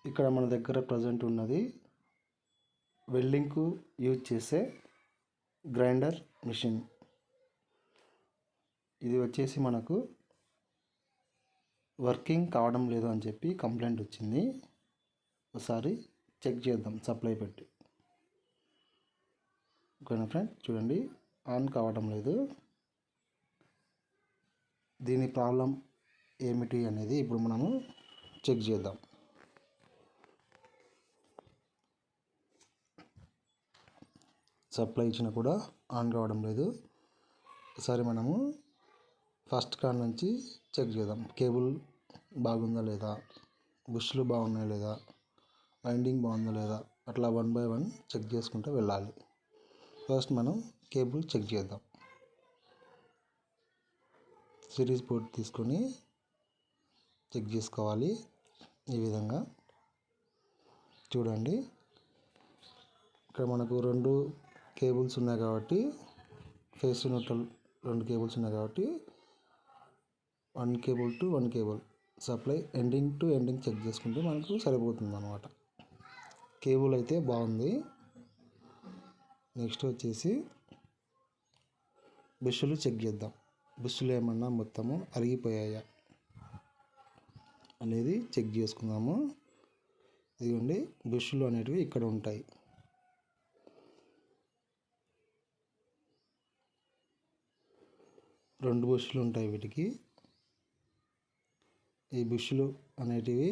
ఇక్కడ మన దగ్గర ప్రజెంట్ ఉన్నది వెల్డింగ్కు యూజ్ చేసే గ్రైండర్ మిషన్. ఇది వచ్చేసి మనకు వర్కింగ్ కావడం లేదు అని చెప్పి కంప్లైంట్ వచ్చింది. ఒకసారి చెక్ చేద్దాం సప్లై పెట్టి. ఓకేనా ఫ్రెండ్, చూడండి ఆన్ కావడం లేదు. దీని ప్రాబ్లం ఏమిటి అనేది ఇప్పుడు మనము చెక్ చేద్దాం. సప్లై ఇచ్చినా కూడా ఆన్ కావడం లేదు. ఒకసారి మనము ఫస్ట్ కాడ నుంచి చెక్ చేద్దాం. కేబుల్ బాగుందా లేదా, బుష్లు బాగున్నాయా లేదా, వైండింగ్ బాగుందా లేదా, అట్లా 1 by 1 చెక్ చేసుకుంటూ వెళ్ళాలి. ఫస్ట్ మనం కేబుల్ చెక్ చేద్దాం. సిరీస్ బోర్డ్ తీసుకొని చెక్ చేసుకోవాలి. ఈ విధంగా చూడండి, ఇక్కడ మనకు 2 కేబుల్స్ ఉన్నాయి కాబట్టి, ఫేస్ న్యూట్రల్ 2 కేబుల్స్ ఉన్నాయి కాబట్టి 1 cable to 1 cable supply ending to ending check చేసుకుంటే మనకు సరిపోతుంది అన్నమాట. కేబుల్ అయితే బాగుంది. నెక్స్ట్ వచ్చేసి బుష్లు చెక్ చేద్దాం. బుష్లు ఏమన్నా మొత్తము అరిగిపోయాయా అనేది చెక్ చేసుకుందాము. ఇదిగోండి, బుష్లు అనేటివి ఇక్కడ ఉంటాయి. రెండు బుష్లు ఉంటాయి వీటికి. ఈ బుష్లు అనేటివి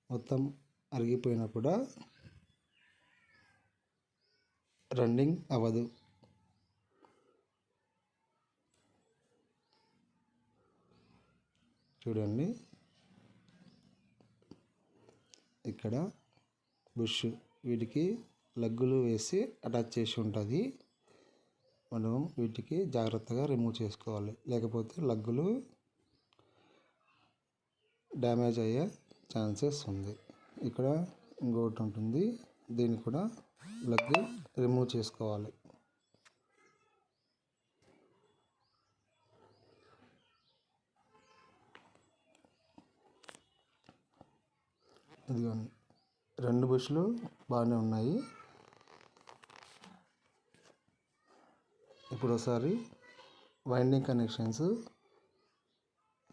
మొత్తం అరిగిపోయినా కూడా రన్నింగ్ అవ్వదు. చూడండి, ఇక్కడ బుష్ వీటికి లగ్గులు వేసి అటాచ్ చేసి ఉంటుంది. మనం వీటికి జాగ్రత్తగా రిమూవ్ చేసుకోవాలి, లేకపోతే లగ్గులు డ్యామేజ్ అయ్యే ఛాన్సెస్ ఉంది. ఇక్కడ ఇంకొకటి ఉంటుంది, దీన్ని కూడా లగ్గు రిమూవ్ చేసుకోవాలి. ఇదిగోండి, 2 బుష్లు బాగానే ఉన్నాయి. ఇప్పుడు ఒకసారి వైండింగ్ కనెక్షన్స్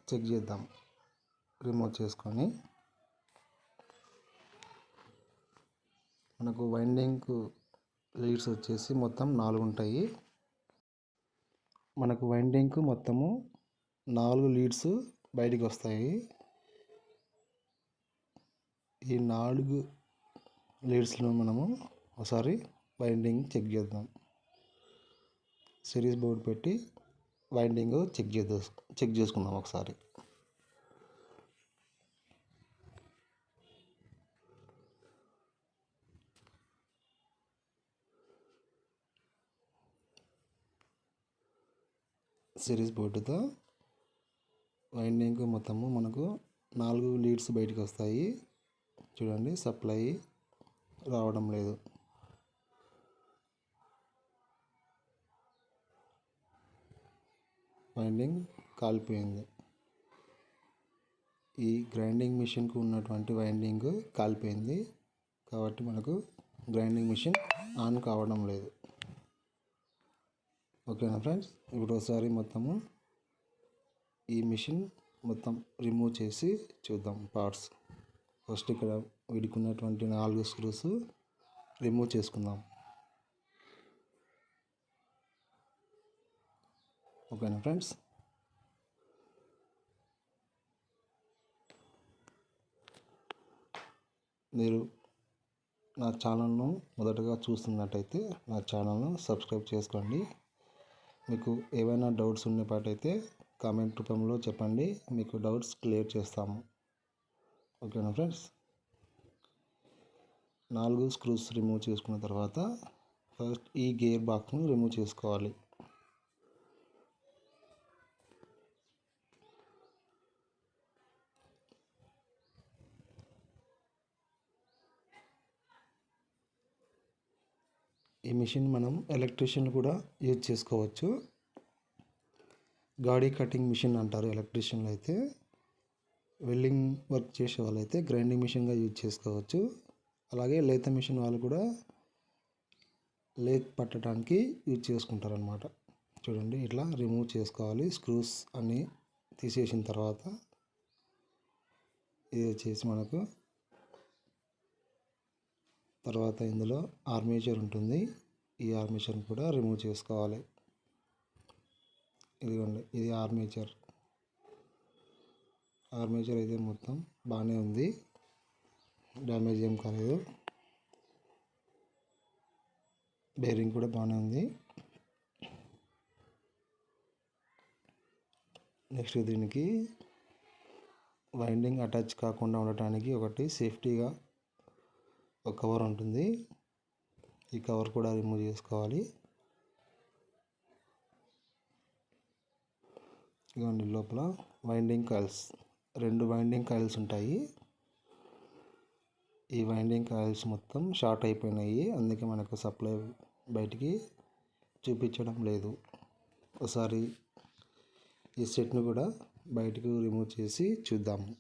చెక్ చేద్దాం. రిమూవ్ చేసుకొని మనకు వైండింగ్ లీడ్స్ వచ్చేసి మొత్తం 4 ఉంటాయి. మనకు వైండింగ్కు మొత్తము 4 లీడ్స్ బయటికి వస్తాయి. ఈ 4 లీడ్స్లో మనము ఒకసారి వైండింగ్ చెక్ చేద్దాం. సిరీస్ బోర్డ్ పెట్టి వైండింగ్ చెక్ చేసుకుందాం ఒకసారి. సిరీస్ బోర్డుతో వైండింగ్ మొత్తము మనకు 4 లీడ్స్ బయటికి వస్తాయి. చూడండి, సప్లై రావడం లేదు. వైండింగ్ కాలిపోయింది. ఈ గ్రైండింగ్ మిషన్కు ఉన్నటువంటి వైండింగ్ కాలిపోయింది కాబట్టి మనకు గ్రైండింగ్ మిషన్ ఆన్ కావడం లేదు. ఓకేనా ఫ్రెండ్స్, ఇప్పుడు ఒకసారి మొత్తము ఈ మిషన్ మొత్తం రిమూవ్ చేసి చూద్దాం పార్ట్స్. ఫస్ట్ ఇక్కడ వీడికి ఉన్నటువంటి 4 స్క్రూస్ రిమూవ్ చేసుకుందాం. ఓకేనా ఫ్రెండ్స్, మీరు నా ఛానల్ను మొదటగా చూస్తున్నట్టయితే నా ఛానల్ను సబ్స్క్రైబ్ చేసుకోండి. మీకు ఏవైనా డౌట్స్ ఉన్నట్టయితే కామెంట్ రూపంలో చెప్పండి, మీకు డౌట్స్ క్లియర్ చేస్తాము. ఓకేనా ఫ్రెండ్స్, 4 స్క్రూస్ రిమూవ్ చేసుకున్న తర్వాత ఫస్ట్ ఈ గేర్ బాక్స్ను రిమూవ్ చేసుకోవాలి. ఈ మిషన్ మనం ఎలక్ట్రీషియన్ కూడా యూజ్ చేసుకోవచ్చు. గాడి కటింగ్ మిషన్ అంటారు ఎలక్ట్రీషియన్లు అయితే. వెల్డింగ్ వర్క్ చేసే వాళ్ళైతే గ్రైండింగ్ మిషన్గా యూజ్ చేసుకోవచ్చు. అలాగే లేత మిషన్ వాళ్ళు కూడా లేత్ పట్టడానికి యూజ్ చేసుకుంటారనమాట. చూడండి, ఇట్లా రిమూవ్ చేసుకోవాలి. స్క్రూస్ అన్నీ తీసేసిన తర్వాత ఇది వచ్చేసి మనకు తర్వాత ఇందులో ఆర్మేచర్ ఉంటుంది. ఈ ఆర్మేచర్ కూడా రిమూవ్ చేసుకోవాలి. ఇదిగోండి, ఇది ఆర్మేచర్ అయితే మొత్తం బాగానే ఉంది, డ్యామేజ్ ఏం కాలేదు. బేరింగ్ కూడా బాగానే ఉంది. నెక్స్ట్ దీనికి వైండింగ్ అటాచ్ కాకుండా ఉండటానికి ఒకటి సేఫ్టీగా ఒక కవర్ ఉంటుంది. ఈ కవర్ కూడా రిమూవ్ చేసుకోవాలి. ఇదిగోండి, లోపల వైండింగ్ కాయిల్స్, 2 వైండింగ్ కాయిల్స్ ఉంటాయి. ఈ వైండింగ్ కాయిల్స్ మొత్తం షార్ట్ అయిపోయినాయి, అందుకే మనకు సప్లై బయటికి చూపించడం లేదు. ఒకసారి ఈ సెట్ను కూడా బయటకు రిమూవ్ చేసి చూద్దాము.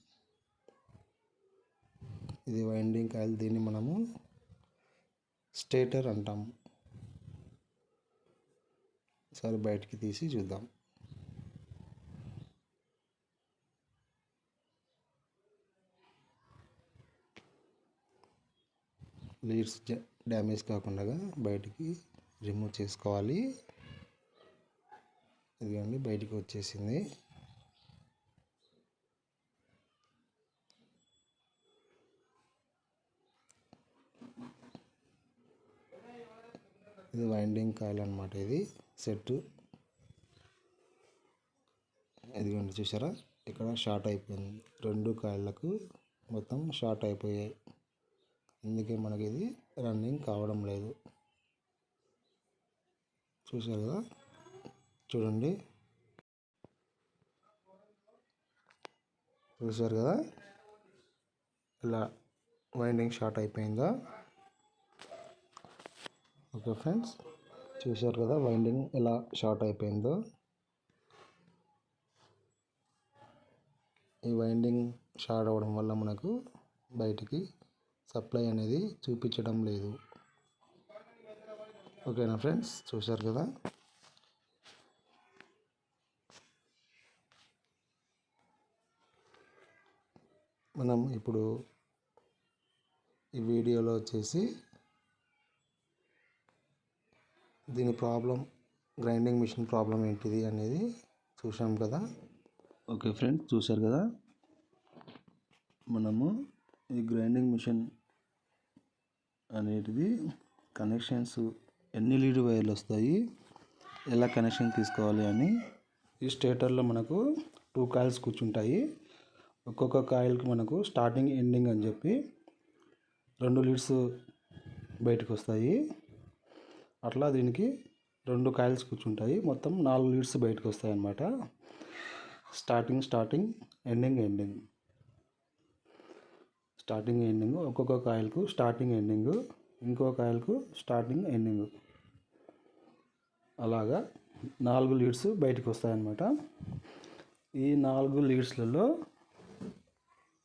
ఇది వైండింగ్ కాయిల్, దీన్ని మనము స్టేటర్ అంటాము. ఒకసారి బయటికి తీసి చూద్దాం. లీడ్స్ డ్యామేజ్ కాకుండా బయటికి రిమూవ్ చేసుకోవాలి. ఇదిగోండి, బయటికి వచ్చేసింది. ఇది వైండింగ్ కాయిల్ అన్నమాట. ఇది సెట్. ఇదిగోండి, చూసారా, ఇక్కడ షార్ట్ అయిపోయింది. 2 కాయిళ్ళకు మొత్తం షార్ట్ అయిపోయాయి, అందుకే మనకి ఇది రన్నింగ్ కావడం లేదు. చూసారు కదా, చూడండి, చూసారు కదా ఇలా వైండింగ్ షార్ట్ అయిపోయిందా. ఓకే ఫ్రెండ్స్, చూసారు కదా వైండింగ్ ఎలా షార్ట్ అయిపోయిందో. ఈ వైండింగ్ షార్ట్ అవ్వడం వల్ల మనకు బయటికి సప్లై అనేది చూపించడం లేదు. ఓకేనా ఫ్రెండ్స్, చూశారు కదా. మనం ఇప్పుడు ఈ వీడియోలో వచ్చేసి దీని ప్రాబ్లం, గ్రైండింగ్ మిషన్ ప్రాబ్లం ఏంటిది అనేది చూసాం కదా. ఓకే ఫ్రెండ్స్, చూశారు కదా. మనము ఈ గ్రైండింగ్ మిషన్ అనేటిది కనెక్షన్స్, ఎన్ని లీడ్ వైర్లు వస్తాయి, ఎలా కనెక్షన్ తీసుకోవాలి అని. ఈ స్టేటర్లో మనకు 2 కాయిల్స్ కూర్చుంటాయి. ఒక్కొక్క కాయిల్కి మనకు స్టార్టింగ్ ఎండింగ్ అని చెప్పి 2 లీడ్స్ బయటకు వస్తాయి. అట్లా దీనికి 2 కాయిల్స్ కూర్చుంటాయి, మొత్తం 4 లీడ్స్ బయటకు వస్తాయి అన్నమాట. స్టార్టింగ్ ఎండింగ్ ఒక్కొక్క కాయిల్కు స్టార్టింగ్ ఎండింగ్, ఇంకో కాయిల్కు స్టార్టింగ్ ఎండింగ్, అలాగా 4 లీడ్స్ బయటకు వస్తాయన్నమాట. ఈ 4 లీడ్స్లలో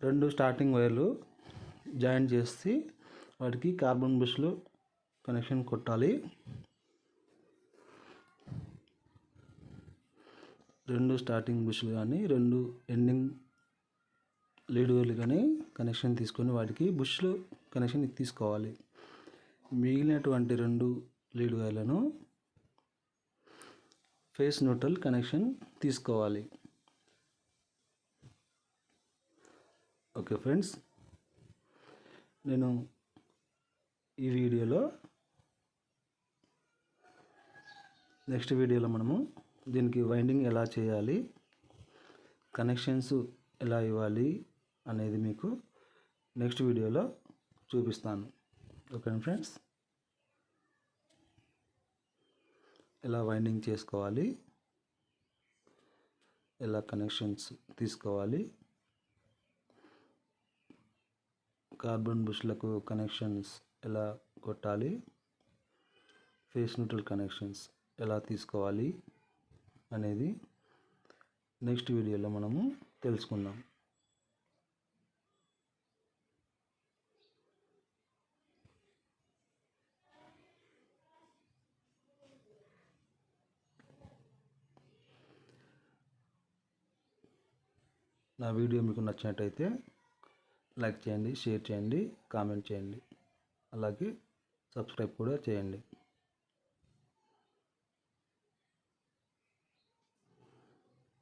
2 స్టార్టింగ్ వైర్లు జాయిన్ చేసి వాటికి కార్బన్ బుష్లు కనెక్షన్ కొట్టాలి. 2 స్టార్టింగ్ బుష్లు కానీ 2 ఎండింగ్ లీడ్ వైర్లు కానీ కనెక్షన్ తీసుకొని వాటికి బుష్లు కనెక్షన్ తీసుకోవాలి. మిగిలినటువంటి 2 లీడ్ వైర్లను ఫేస్ న్యూట్రల్ కనెక్షన్ తీసుకోవాలి. ఓకే ఫ్రెండ్స్, నేను ఈ వీడియోలో నెక్స్ట్ వీడియోలో మనము దీనికి వైండింగ్ ఎలా చేయాలి, కనెక్షన్స్ ఎలా ఇవ్వాలి అనేది మీకు నెక్స్ట్ వీడియోలో చూపిస్తాను. ఓకే ఫ్రెండ్స్, ఎలా వైండింగ్ చేసుకోవాలి, ఎలా కనెక్షన్స్ తీసుకోవాలి, కార్బన్ బుష్లకు కనెక్షన్స్ ఎలా కొట్టాలి, ఫేస్ న్యూట్రల్ కనెక్షన్స్ ఎలా తీసుకోవాలి అనేది నెక్స్ట్ వీడియోలో మనము తెలుసుకుందాం. నా వీడియో మీకు నచ్చినట్టయితే లైక్ చేయండి, షేర్ చేయండి, కామెంట్ చేయండి, అలాగే సబ్స్క్రైబ్ కూడా చేయండి.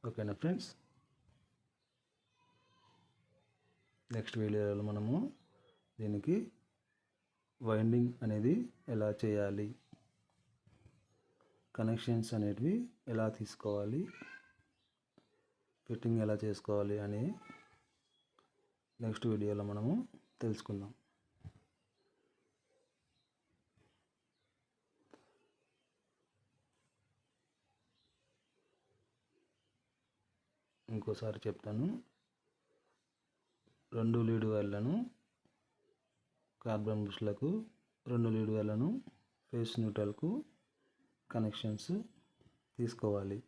ఓకేనా ఫ్రెండ్స్, నెక్స్ట్ వీడియోలో మనము దీనికి వైండింగ్ అనేది ఎలా చేయాలి, కనెక్షన్స్ అనేటివి ఎలా తీసుకోవాలి, ఫిట్టింగ్ ఎలా చేసుకోవాలి అని నెక్స్ట్ వీడియోలో మనము తెలుసుకుందాం. ఇంకోసారి చెప్తాను. 2 లీడ్ వైర్లను కార్బన్ బుష్లకు, 2 లీడ్ వైర్లను ఫేస్ న్యూట్రల్కు కనెక్షన్స్ తీసుకోవాలి.